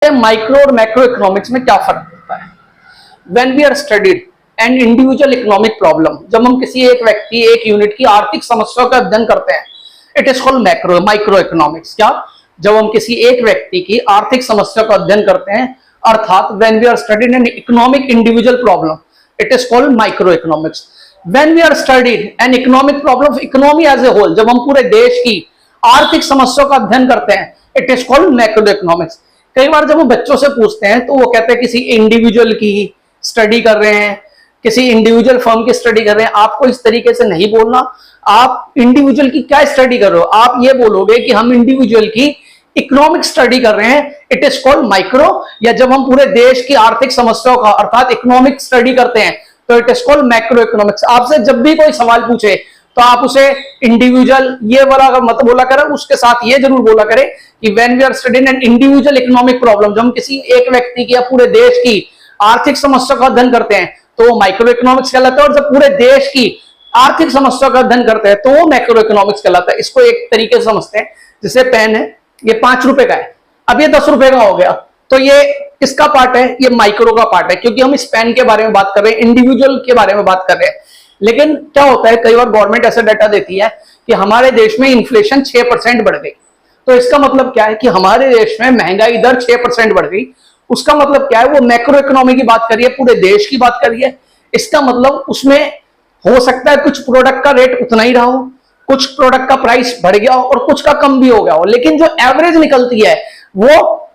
हैं माइक्रो और macro economics में क्या फर्क होता है। When we are studied an individual economic problem, जब हम किसी एक व्यक्ति एक यूनिट की आर्थिक समस्या का अध्ययन करते हैं, it is called micro economics. क्या? जब हम किसी एक व्यक्ति की आर्थिक समस्या का अध्ययन करते हैं, अर्थात when we are studied an economic individual problem, it is called micro economics. When we are studied an economic problem of economy as a whole, जब हम पूरे देश की आर्थिक समस्या का अध्ययन करते हैं, it is called macro economics. कई बार जब हम बच्चों से पूछते हैं तो वो कहते हैं किसी इंडिविजुअल की स्टडी कर रहे हैं, किसी इंडिविजुअल फर्म की स्टडी कर रहे हैं। आपको इस तरीके से नहीं बोलना। आप इंडिविजुअल की क्या स्टडी कर रहे हो, आप ये बोलोगे कि हम इंडिविजुअल की इकोनॉमिक स्टडी कर रहे हैं, इट इज कॉल्ड माइक्रो। या जब हम पूरे देश की आर्थिक समस्याओं का अर्थात इकोनॉमिक स्टडी करते हैं तो it is called macro economics. आपसे जब भी कोई सवाल पूछे तो आप उसे इंडिविजुअल ये वाला मत बोला करें, उसके साथ ये जरूर बोला करें कि when we are studying an individual economic problem, जब हम किसी एक व्यक्ति की या पूरे देश की आर्थिक समस्या का अध्ययन करते हैं तो वो माइक्रो इकोनॉमिक्स कहलाता है, और जब पूरे देश की आर्थिक समस्या का अध्ययन करते हैं तो वो मैक्रो इकोनॉमिक्स कहलाता है। इसको एक तरीके से समझते हैं, जैसे पेन है, ये 5 रुपए का है, अब ये 10 रुपए का हो गया, तो ये किसका पार्ट है? ये माइक्रो का पार्ट है, क्योंकि हम इस पेन के बारे में बात कर रहे हैं, इंडिविजुअल के बारे में बात कर रहे हैं। लेकिन क्या होता है, कई बार गवर्नमेंट ऐसा डाटा देती है कि हमारे देश में इन्फ्लेशन 6% बढ़ गई, तो इसका मतलब क्या है कि हमारे देश में महंगाई दर 6% बढ़ गई। उसका मतलब क्या है, वो मैक्रो इकोनॉमी की बात करिए, पूरे देश की बात करिए। इसका मतलब उसमें हो सकता है कुछ प्रोडक्ट का रेट उतना ही रहा हो, कुछ प्रोडक्ट का प्राइस बढ़ गया हो और कुछ का कम भी हो गया हो, लेकिन जो एवरेज निकलती है वो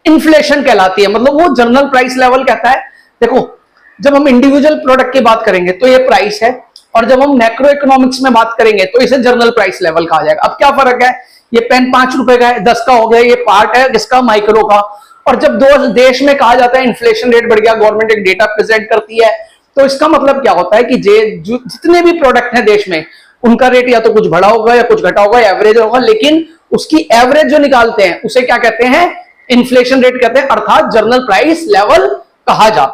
इन्फ्लेशन कहलाती है, मतलब वो जनरल प्राइस लेवल कहता है। देखो, जब हम इंडिविजुअल प्रोडक्ट की बात करेंगे तो ये प्राइस है, और जब हम मैक्रो इकोनॉमिक्स में बात करेंगे तो इसे जनरल प्राइस लेवल कहा जाएगा। अब क्या फर्क है, ये पेन 5 रुपए का है, 10 का हो गया, ये पार्ट है जिसका माइक्रो का। और जब दो देश में कहा जाता है इन्फ्लेशन रेट बढ़ गया, गवर्नमेंट एक डेटा प्रेजेंट करती है, तो इसका मतलब क्या होता है कि जितने भी प्रोडक्ट हैं देश में, उनका रेट या तो कुछ बढ़ा होगा या कुछ घटा होगा, एवरेज होगा, लेकिन उसकी एवरेज जो निकालते हैं उसे क्या कहते हैं? इन्फ्लेशन रेट कहते हैं, अर्थात जनरल प्राइस लेवल कहा जाता है।